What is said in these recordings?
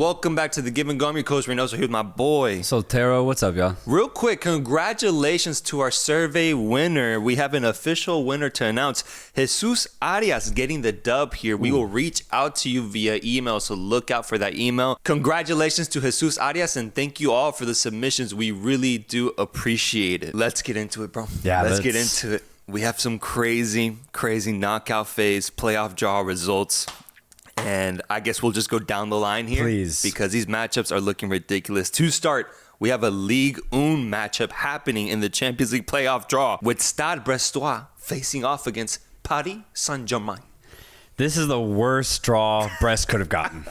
welcome back to The Give and Go. I'm your coach, Reynoso, here with my boy. Soltero, what's up, y'all? Real quick, congratulations to our survey winner. We have an official winner to announce. Jesus Arias getting the dub here. We will reach out to you via email, so look out for that email. Congratulations to Jesus Arias, and thank you all for the submissions. We really do appreciate it. Let's get into it, bro. Yeah, let's get into it. We have some crazy knockout phase playoff draw results. And I guess we'll just go down the line here. Please. Because these matchups are looking ridiculous. To start, we have a Ligue 1 matchup happening in the Champions League playoff draw with Stade Brestois facing off against Paris Saint-Germain. This is the worst draw Brest could have gotten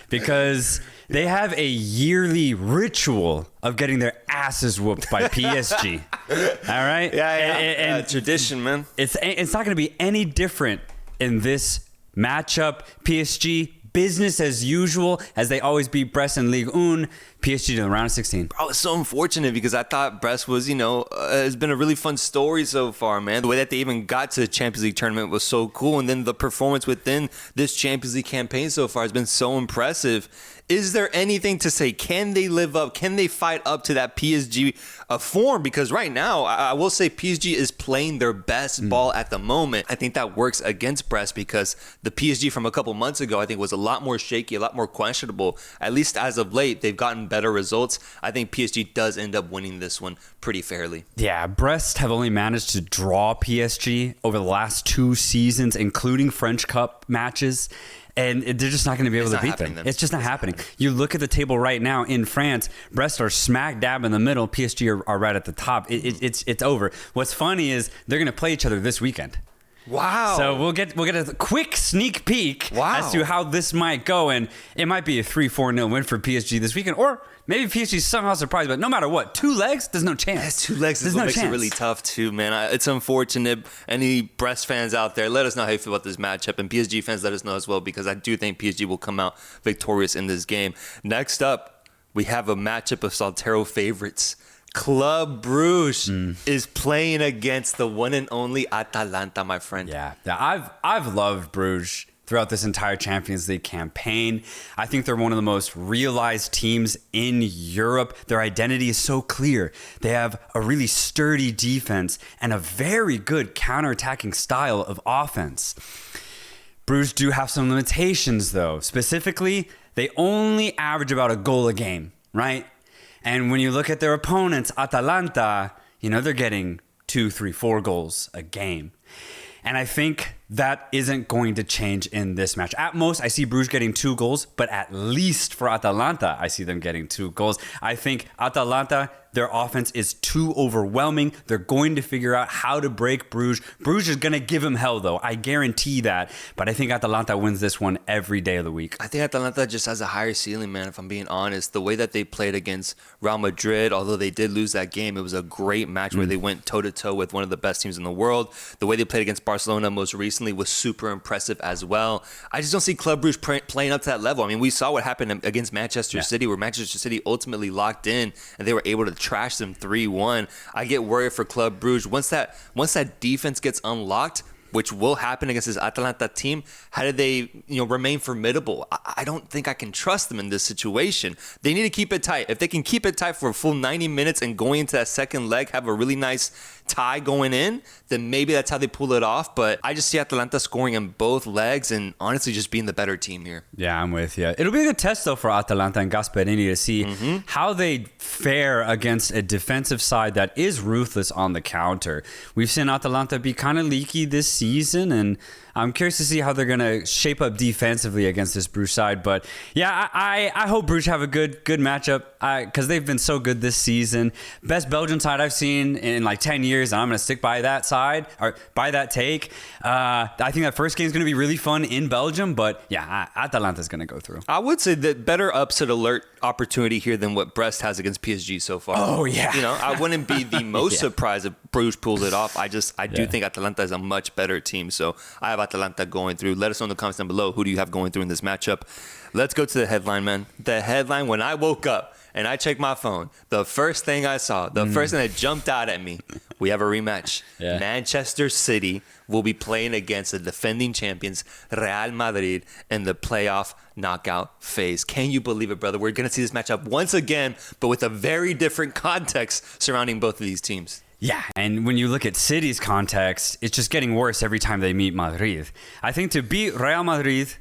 because they have a yearly ritual of getting their asses whooped by PSG. All right? Yeah. Tradition, man. It's not going to be any different in this matchup. PSG, business as usual, as they always beat Brest in Ligue 1. PSG to the round of 16. Bro, it's so unfortunate because I thought Brest was, it's been a really fun story so far, man. The way that they even got to the Champions League tournament was so cool. And then the performance within this Champions League campaign so far has been so impressive. Is there anything to say? Can they live up? Can they fight up to that PSG form? Because right now, I will say PSG is playing their best ball at the moment. I think that works against Brest because the PSG from a couple months ago, I think, was a lot more shaky, a lot more questionable. At least as of late, they've gotten better results. I think PSG does end up winning this one pretty fairly. Yeah, Brest have only managed to draw PSG over the last 2 seasons, including French Cup matches. And they're just not going to be able to beat them. It's just not happening. You look at the table right now in France, Brest are smack dab in the middle. PSG are right at the top. It's over. What's funny is they're going to play each other this weekend. Wow. So we'll get a quick sneak peek as to how this might go. And it might be a 3-4-0 win for PSG this weekend. Or maybe PSG somehow surprised. But no matter what, 2 legs, there's no chance. That's 2 legs. This makes it really tough too, man. It's unfortunate. Any Brest fans out there, let us know how you feel about this matchup. And PSG fans, let us know as well, because I do think PSG will come out victorious in this game. Next up, we have a matchup of Soltero favorites. Club Brugge is playing against the one and only Atalanta, my friend. Yeah. I've loved Brugge throughout this entire Champions League campaign. I think they're one of the most realized teams in Europe. Their identity is so clear. They have a really sturdy defense and a very good counterattacking style of offense. Brugge do have some limitations, though. Specifically, they only average about a goal a game, right? And when you look at their opponents, Atalanta, they're getting 2, 3, 4 goals a game. And I think that isn't going to change in this match. At most, I see Brugge getting 2 goals, but at least for Atalanta, I see them getting 2 goals. I think Atalanta, their offense is too overwhelming. They're going to figure out how to break Brugge. Brugge is going to give them hell, though. I guarantee that. But I think Atalanta wins this one every day of the week. I think Atalanta just has a higher ceiling, man, if I'm being honest. The way that they played against Real Madrid, although they did lose that game, it was a great match where they went toe-to-toe with one of the best teams in the world. The way they played against Barcelona most recently was super impressive as well. I just don't see Club Brugge playing up to that level. I mean, we saw what happened against Manchester City, where Manchester City ultimately locked in and they were able to trash them 3-1. I get worried for Club Brugge. Once that defense gets unlocked, which will happen against this Atalanta team, how do they remain formidable? I don't think I can trust them in this situation. They need to keep it tight. If they can keep it tight for a full 90 minutes and going into that second leg, have a really nice tie going in, then maybe that's how they pull it off. But I just see Atalanta scoring in both legs and honestly just being the better team here. Yeah, I'm with you. It'll be a good test, though, for Atalanta and Gasperini to see how they fare against a defensive side that is ruthless on the counter. We've seen Atalanta be kind of leaky this season, and I'm curious to see how they're going to shape up defensively against this Brugge side. But yeah, I hope Brugge have a good matchup because they've been so good this season. Best Belgian side I've seen in like 10 years, and I'm going to stick by that side or by that take. I think that first game is going to be really fun in Belgium, but yeah, Atalanta's going to go through. I would say that better upset alert opportunity here than what Brest has against PSG so far. Oh, yeah. I wouldn't be the most surprised if Brugge pulls it off. I do think Atalanta is a much better team, so I have Atalanta going through. Let us know in the comments down below, who do you have going through in this matchup. Let's go to the headline, man. The headline, when I woke up and I checked my phone, the first thing I saw, the first thing that jumped out at me, we have a rematch. Yeah. Manchester City will be playing against the defending champions, Real Madrid, in the playoff knockout phase. Can you believe it, brother? We're going to see this matchup once again, but with a very different context surrounding both of these teams. Yeah, and when you look at City's context, it's just getting worse every time they meet Madrid. I think to beat Real Madrid,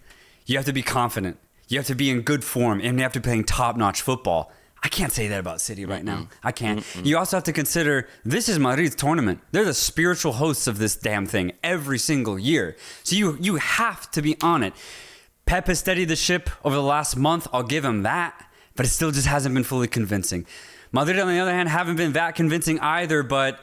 you have to be confident. You have to be in good form, and you have to be playing top-notch football. I can't say that about City right now. I can't. You also have to consider this is Madrid's tournament. They're the spiritual hosts of this damn thing every single year. So you have to be on it. Pep has steadied the ship over the last month. I'll give him that. But it still just hasn't been fully convincing. Madrid, on the other hand, haven't been that convincing either. But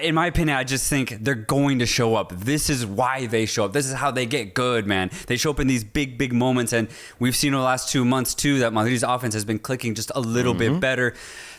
in my opinion, I just think they're going to show up. This is why they show up. This is how they get good, man. They show up in these big, big moments. And we've seen over the last 2 months, too, that Madrid's offense has been clicking just a little bit better.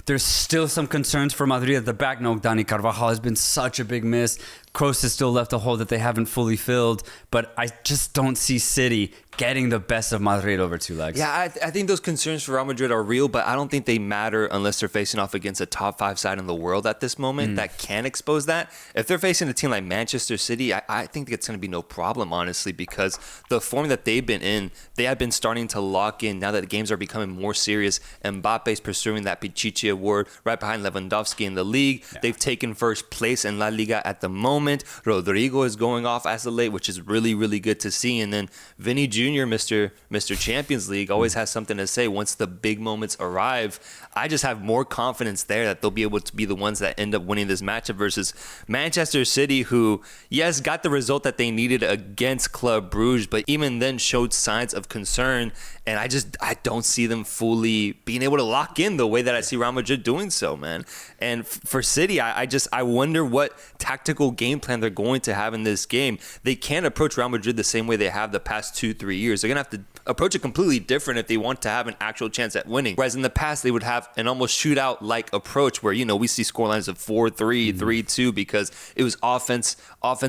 There's still some concerns for Madrid at the back. No, Dani Carvajal has been such a big miss. Kroos has still left a hole that they haven't fully filled. But I just don't see City getting the best of Madrid over two legs. Yeah, I think those concerns for Real Madrid are real, but I don't think they matter unless they're facing off against a top 5 side in the world at this moment that can expose that. If they're facing a team like Manchester City, I think it's going to be no problem, honestly, because the form that they've been in, they have been starting to lock in now that the games are becoming more serious. Mbappe's pursuing that Pichichi award right behind Lewandowski in the league. Yeah. They've taken first place in La Liga at the moment. Rodrigo is going off as of late, which is really, really good to see. And then Vinny Jr., Mr. Champions League, always has something to say once the big moments arrive. I just have more confidence there that they'll be able to be the ones that end up winning this matchup versus Manchester City, who, yes, got the result that they needed against Club Brugge, but even then showed signs of concern. And I don't see them fully being able to lock in the way that I see Real Madrid doing so, man. And for City, I wonder what tactical game plan they're going to have in this game. They can't approach Real Madrid the same way they have the past 2-3 years. They're going to have to approach it completely different if they want to have an actual chance at winning. Whereas in the past, they would have an almost shootout-like approach where, we see scorelines of 4-3, 3-2 because it was offense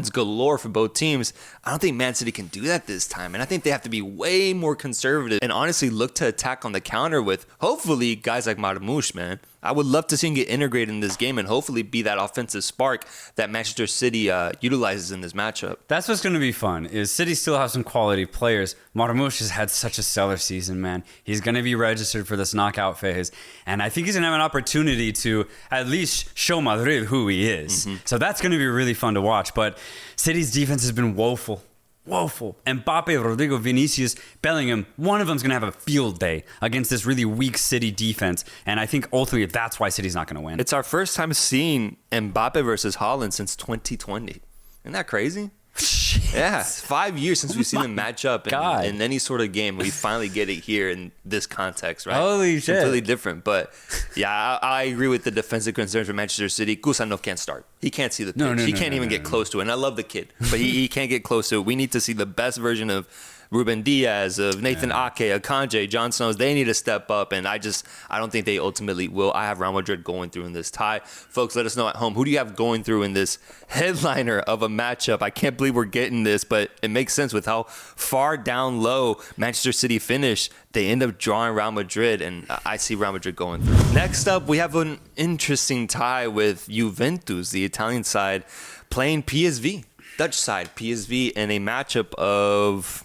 galore for both teams. I don't think Man City can do that this time. And I think they have to be way more conservative and honestly look to attack on the counter with, hopefully, guys like Marmoush, man. I would love to see him get integrated in this game and hopefully be that offensive spark that Manchester City utilizes in this matchup. That's what's going to be fun, is City still have some quality players. Marmoush has had such a stellar season, man. He's going to be registered for this knockout phase, and I think he's going to have an opportunity to at least show Madrid who he is. So that's going to be really fun to watch, but City's defense has been woeful. Mbappe, Rodrigo, Vinicius, Bellingham, one of them's going to have a field day against this really weak City defense. And I think ultimately that's why City's not going to win. It's our first time seeing Mbappe versus Haaland since 2020. Isn't that crazy? Shit. Yeah, it's 5 years since we've seen them match up in any sort of game. We finally get it here in this context, right? Holy shit. Completely different. But yeah, I agree with the defensive concerns for Manchester City. Kusanov can't start. He can't see the pitch. He can't even get close to it. And I love the kid, but he can't get close to it. We need to see the best version of Ruben Diaz, of Nathan Ake, Akanji, John Stones. They need to step up, and I don't think they ultimately will. I have Real Madrid going through in this tie. Folks, let us know at home. Who do you have going through in this headliner of a matchup? I can't believe we're getting this, but it makes sense with how far down low Manchester City finished. They end up drawing Real Madrid, and I see Real Madrid going through. Next up, we have an interesting tie with Juventus, the Italian side, playing PSV, Dutch side, PSV, in a matchup of...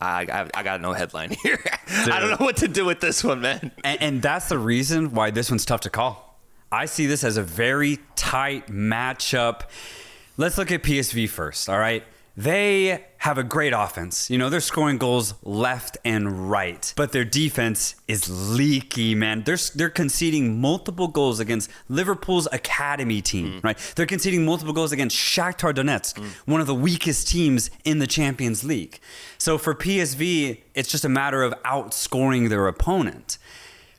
I got no headline here. I don't know what to do with this one, man. And that's the reason why this one's tough to call. I see this as a very tight matchup. Let's look at PSV first, all right? They have a great offense. They're scoring goals left and right, but their defense is leaky, man. They're conceding multiple goals against Liverpool's academy team, right? They're conceding multiple goals against Shakhtar Donetsk, one of the weakest teams in the Champions League. So for PSV, it's just a matter of outscoring their opponent.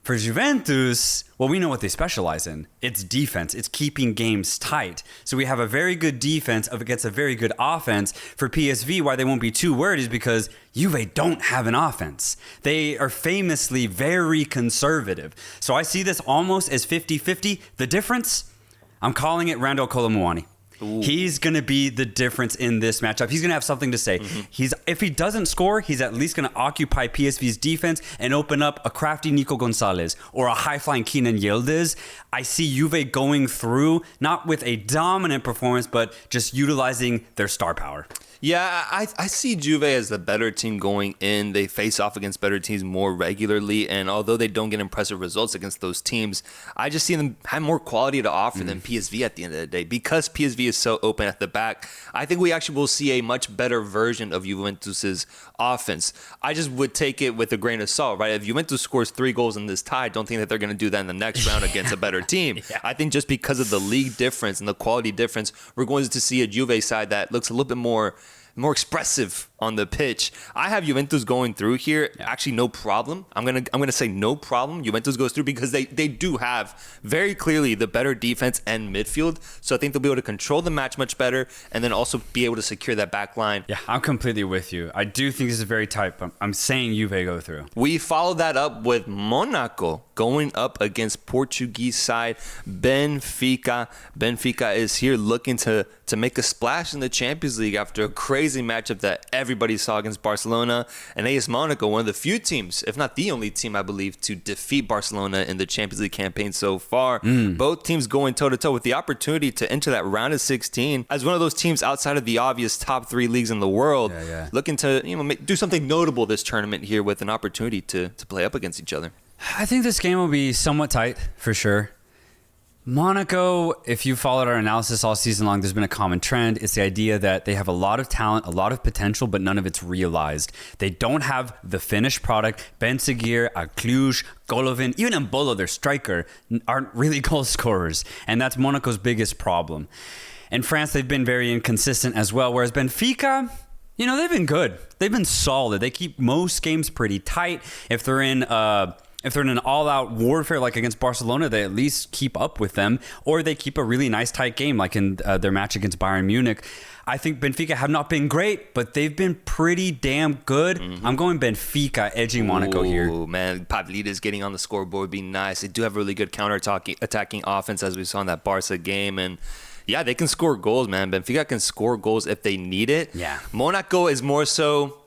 For Juventus, well, we know what they specialize in. It's defense. It's keeping games tight. So we have a very good defense against a very good offense. For PSV, why they won't be too worried is because Juve don't have an offense. They are famously very conservative. So I see this almost as 50-50. The difference, I'm calling it Randal Kolo Muani. He's going to be the difference in this matchup. He's going to have something to say. If he doesn't score, he's at least going to occupy PSV's defense and open up a crafty Nico Gonzalez or a high-flying Kenan Yildiz. I see Juve going through, not with a dominant performance, but just utilizing their star power. Yeah, I see Juve as the better team going in. They face off against better teams more regularly, and although they don't get impressive results against those teams, I just see them have more quality to offer than PSV at the end of the day. Because PSV is so open at the back, I think we actually will see a much better version of Juventus's offense. I just would take it with a grain of salt, right? If Juventus scores 3 goals in this tie, I don't think that they're going to do that in the next round against a better team. Yeah. I think just because of the league difference and the quality difference, we're going to see a Juve side that looks a little bit more expressive on the pitch. I have Juventus going through here. Actually, no problem. I'm gonna say no problem. Juventus goes through because they do have very clearly the better defense and midfield. So I think they'll be able to control the match much better and then also be able to secure that back line. Yeah, I'm completely with you. I do think this is very tight, but I'm saying Juve go through. We follow that up with Monaco going up against Portuguese side Benfica. Benfica is here looking to make a splash in the Champions League after a crazy matchup that everybody saw against Barcelona. And AS Monaco, one of the few teams, if not the only team, I believe, to defeat Barcelona in the Champions League campaign so far. Both teams going toe-to-toe with the opportunity to enter that round of 16 as one of those teams outside of the obvious top 3 leagues in the world, looking to do something notable this tournament here with an opportunity to play up against each other. I think this game will be somewhat tight, for sure. Monaco, if you followed our analysis all season long, there's been a common trend. It's the idea that they have a lot of talent, a lot of potential, but none of it's realized. They don't have the finished product. Ben Seguir, Cluj, Golovin, even Mbolo, their striker, aren't really goal scorers. And that's Monaco's biggest problem. In France, they've been very inconsistent as well, whereas Benfica, they've been good. They've been solid. They keep most games pretty tight. If they're in an all-out warfare like against Barcelona, they at least keep up with them, or they keep a really nice tight game like in their match against Bayern Munich. I think Benfica have not been great, but they've been pretty damn good. I'm going Benfica, edging Monaco here. Oh, man. Pavlidis getting on the scoreboard would be nice. They do have really good counter-attacking offense, as we saw in that Barca game, and yeah, they can score goals, man. Benfica can score goals if they need it. Yeah. Monaco is more so...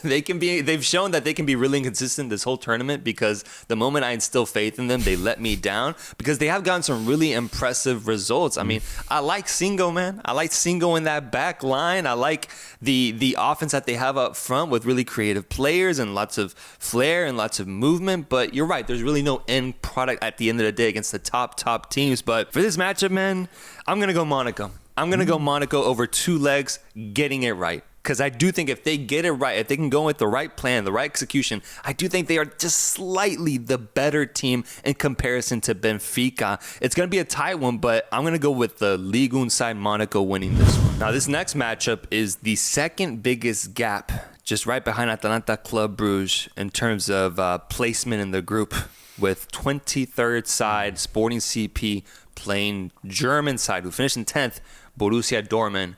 They've shown that they can be really inconsistent this whole tournament, because the moment I instill faith in them, they let me down, because they have gotten some really impressive results. I mean, I like Singo, man. I like Singo in that back line. I like the offense that they have up front with really creative players and lots of flair and lots of movement. But you're right, there's really no end product at the end of the day against the top teams. But for this matchup, man, I'm going to go Monaco. I'm going to go Monaco over 2 legs, getting it right. Because I do think if they get it right, if they can go with the right plan, the right execution, I do think they are just slightly the better team in comparison to Benfica. It's going to be a tight one, but I'm going to go with the Ligue 1 side, Monaco, winning this one. Now, this next matchup is the second biggest gap, just right behind Atalanta Club Brugge in terms of placement in the group, with 23rd side Sporting CP playing German side, who finished in 10th, Borussia Dortmund.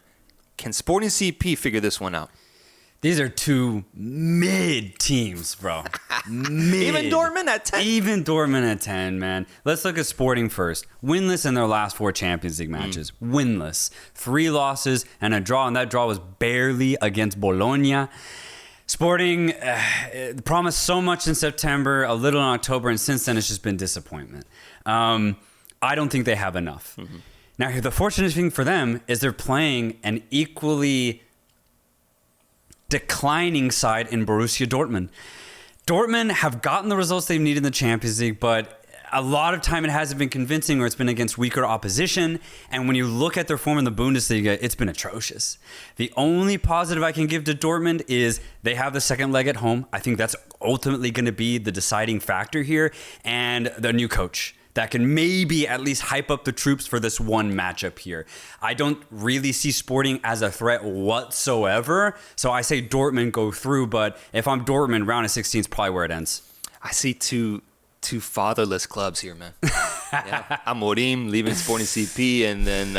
Can Sporting CP figure this one out? These are 2 mid teams, bro. Mid. Even Dortmund at 10? Even Dortmund at 10, man. Let's look at Sporting first. Winless in their last 4 Champions League matches. Winless. 3 losses and a draw, and that draw was barely against Bologna. Sporting promised so much in September, a little in October, and since then it's just been disappointment. I don't think they have enough. Now, the fortunate thing for them is they're playing an equally declining side in Borussia Dortmund. Dortmund have gotten the results they've needed in the Champions League, but a lot of time it hasn't been convincing, or it's been against weaker opposition. And when you look at their form in the Bundesliga, it's been atrocious. The only positive I can give to Dortmund is they have the second leg at home. I think that's ultimately going to be the deciding factor here. And the new coach that can maybe at least hype up the troops for this one matchup here. I don't really see Sporting as a threat whatsoever, so I say Dortmund go through, but if I'm Dortmund, round of 16 is probably where it ends. I see two fatherless clubs here, man. Yeah. Amorim leaving Sporting CP, and then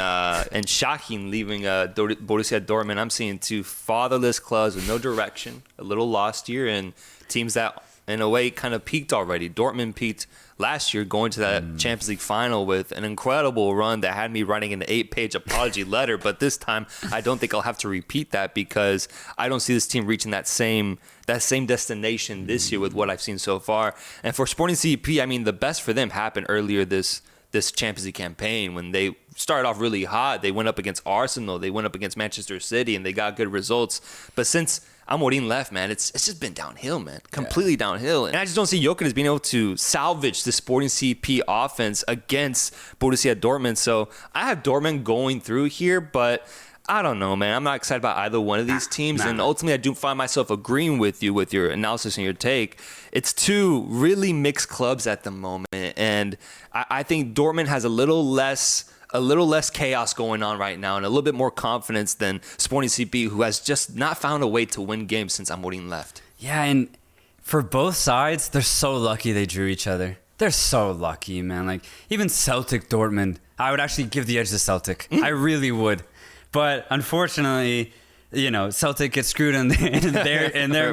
and Shahin leaving Borussia Dortmund. I'm seeing 2 fatherless clubs with no direction, a little lost here, and teams that in a way, kind of peaked already. Dortmund peaked last year, going to that Champions League final with an incredible run that had me writing an 8-page apology letter. But this time, I don't think I'll have to repeat that because I don't see this team reaching that same destination this year with what I've seen so far. And for Sporting CP, I mean, the best for them happened earlier this Champions League campaign when they started off really hot. They went up against Arsenal, they went up against Manchester City, and they got good results. But since Amorim left, man, it's just been downhill, man. Completely downhill. And I just don't see Jokic as being able to salvage the Sporting CP offense against Borussia Dortmund. So I have Dortmund going through here, but I don't know, man. I'm not excited about either one of these teams. And ultimately, I do find myself agreeing with you with your analysis and your take. It's two really mixed clubs at the moment. And I think Dortmund has a little less chaos going on right now and a little bit more confidence than Sporting CP, who has just not found a way to win games since Amorim left. Yeah, and for both sides, they're so lucky they drew each other. They're so lucky, man. Like, even Celtic Dortmund, I would actually give the edge to Celtic. I really would. But unfortunately, Celtic gets screwed in their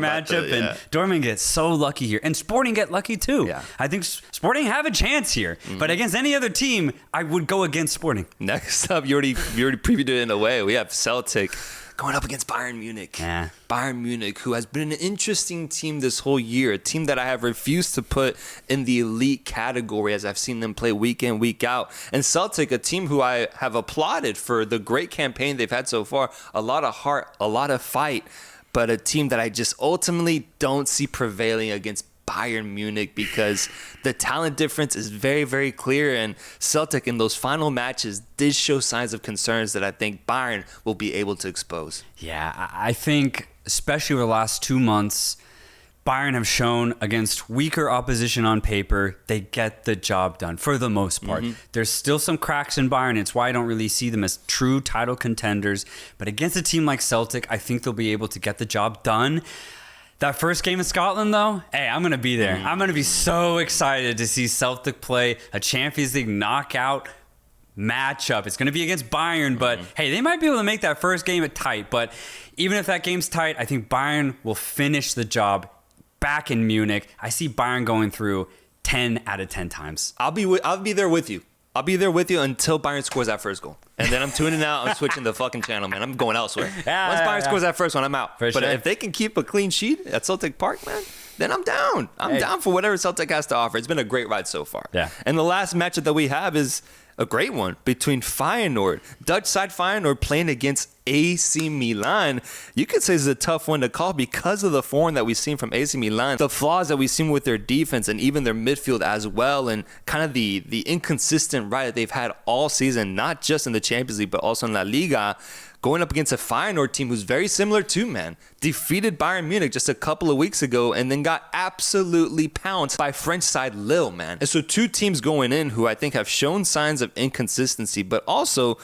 matchup, and Dortmund gets so lucky here, and Sporting get lucky too. Yeah. I think Sporting have a chance here, but against any other team, I would go against Sporting. Next up, you already previewed it in a way. We have Celtic going up against Bayern Munich. Yeah. Bayern Munich, who has been an interesting team this whole year, a team that I have refused to put in the elite category as I've seen them play week in, week out. And Celtic, a team who I have applauded for the great campaign they've had so far, a lot of heart, a lot of fight, but a team that I just ultimately don't see prevailing against Bayern Munich because the talent difference is very, very clear, and Celtic in those final matches did show signs of concerns that I think Bayern will be able to expose. Yeah, I think especially over the last 2 months, Bayern have shown against weaker opposition on paper, they get the job done for the most part. There's still some cracks in Bayern. It's why I don't really see them as true title contenders. But against a team like Celtic, I think they'll be able to get the job done. That first game in Scotland, though, hey, I'm going to be there. I'm going to be so excited to see Celtic play a Champions League knockout matchup. It's going to be against Bayern, but hey, they might be able to make that first game tight. But even if that game's tight, I think Bayern will finish the job back in Munich. I see Bayern going through 10 out of 10 times. I'll be there with you. I'll be there with you until Bayern scores that first goal. And then I'm tuning out. I'm switching the fucking channel, man. I'm going elsewhere. Once Bayern scores that first one, I'm out. But if they can keep a clean sheet at Celtic Park, man, then I'm down. I'm down for whatever Celtic has to offer. It's been a great ride so far. Yeah. And the last matchup that we have is a great one between Feyenoord, Dutch side Feyenoord playing against AC Milan. You could say it's a tough one to call because of the form that we've seen from AC Milan, the flaws that we've seen with their defense and even their midfield as well, and kind of the inconsistent ride that they've had all season, not just in the Champions League, but also in La Liga. Going up against a Feyenoord team who's very similar to, man. Defeated Bayern Munich just a couple of weeks ago and then got absolutely pounced by French side Lille, man. And so two teams going in who I think have shown signs of inconsistency, but also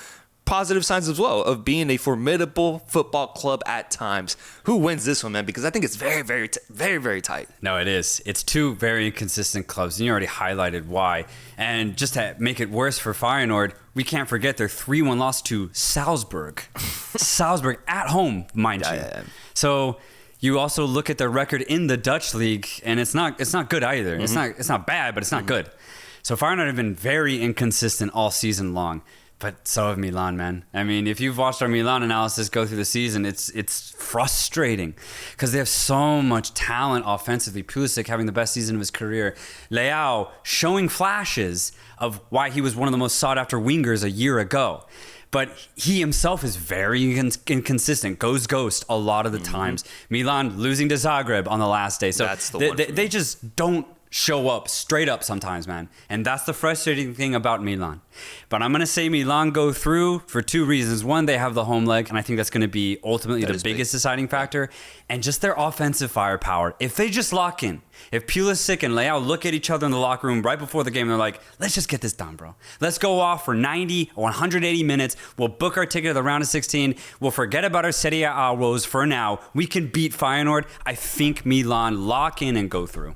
positive signs as well of being a formidable football club at times. Who wins this one, man? Because I think it's very, very, very, very tight. No, it is. It's two very inconsistent clubs, and you already highlighted why. And just to make it worse for Feyenoord, we can't forget their 3-1 loss to Salzburg. Salzburg at home, mind you. Yeah. So you also look at their record in the Dutch league, and it's not good either. It's not bad, but it's not good. So Feyenoord have been very inconsistent all season long. But so have Milan, man. I mean, if you've watched our Milan analysis go through the season, it's frustrating because they have so much talent offensively. Pulisic having the best season of his career. Leao showing flashes of why he was one of the most sought-after wingers a year ago. But he himself is very inconsistent, goes ghost a lot of the times. Milan losing to Zagreb on the last day. So that's the one they just don't show up straight up sometimes, man. And that's the frustrating thing about Milan. But I'm going to say Milan go through for two reasons. One, they have the home leg, and I think that's going to be ultimately the biggest deciding factor. And just their offensive firepower. If they just lock in, if Pulisic and Leao look at each other in the locker room right before the game, they're like, let's just get this done, bro. Let's go off for 90 or 180 minutes. We'll book our ticket to the round of 16. We'll forget about our Serie A woes for now. We can beat Feyenoord. I think Milan lock in and go through.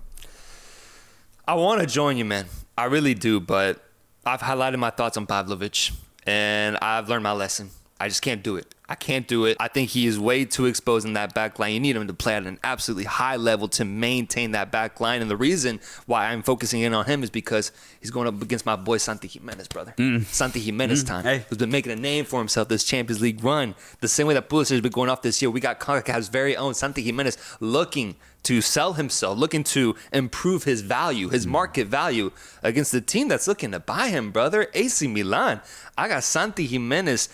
I want to join you, man. I really do, but I've highlighted my thoughts on Pavlovic, and I've learned my lesson. I just can't do it. I can't do it. I think he is way too exposed in that back line. You need him to play at an absolutely high level to maintain that back line. And the reason why I'm focusing in on him is because he's going up against my boy Santi Jimenez, brother. Santi Jimenez time. Hey. Who's been making a name for himself this Champions League run. The same way that Pulisic has been going off this year. We got CONCACAF's very own Santi Jimenez looking to sell himself, looking to improve his value, his market value against the team that's looking to buy him, brother. AC Milan. I got Santi Jimenez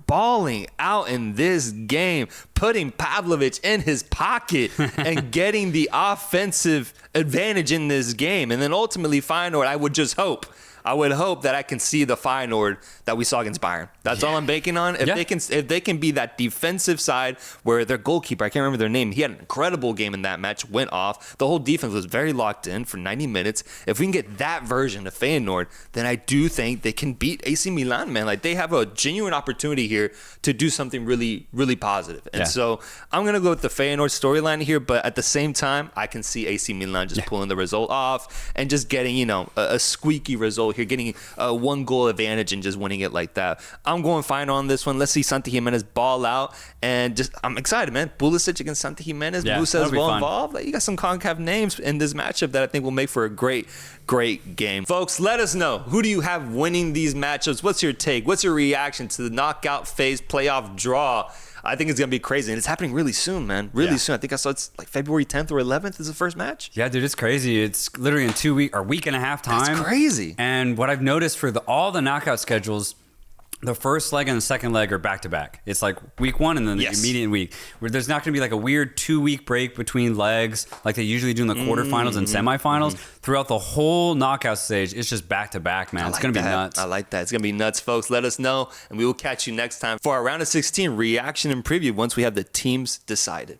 balling out in this game, putting Pavlovic in his pocket and getting the offensive advantage in this game. And then ultimately, Feyenoord, I would hope that I can see the Feyenoord that we saw against Bayern. That's all I'm banking on. If they can be that defensive side where their goalkeeper, I can't remember their name, he had an incredible game in that match, went off. The whole defense was very locked in for 90 minutes. If we can get that version of Feyenoord, then I do think they can beat AC Milan, man. Like, they have a genuine opportunity here to do something really, really positive. And so I'm going to go with the Feyenoord storyline here, but at the same time, I can see AC Milan just pulling the result off and just getting, a squeaky result here, getting a 1-goal advantage and just winning it like that. I'm going Feyenoord on this one. Let's see Santi Jimenez ball out, and I'm excited, man. Pulisic against Santi Jimenez. Musa is well involved. Like, you got some CONCACAF names in this matchup that I think will make for a great game. Folks, let us know. Who do you have winning these matchups? What's your take? What's your reaction to the knockout phase playoff draw? I think it's going to be crazy. And it's happening really soon, man. Really soon. I think I saw it's like February 10th or 11th is the first match. Yeah, dude, it's crazy. It's literally in 2 weeks or week and a half time. That's crazy. And what I've noticed for all the knockout schedules, the first leg and the second leg are back-to-back. It's like week one and then the immediate week. Where there's not going to be like a weird 2-week break between legs like they usually do in the quarterfinals and semifinals. Throughout the whole knockout stage, it's just back-to-back, man. It's going to be nuts. I like that. It's going to be nuts, folks. Let us know, and we will catch you next time for our round of 16 reaction and preview once we have the teams decided.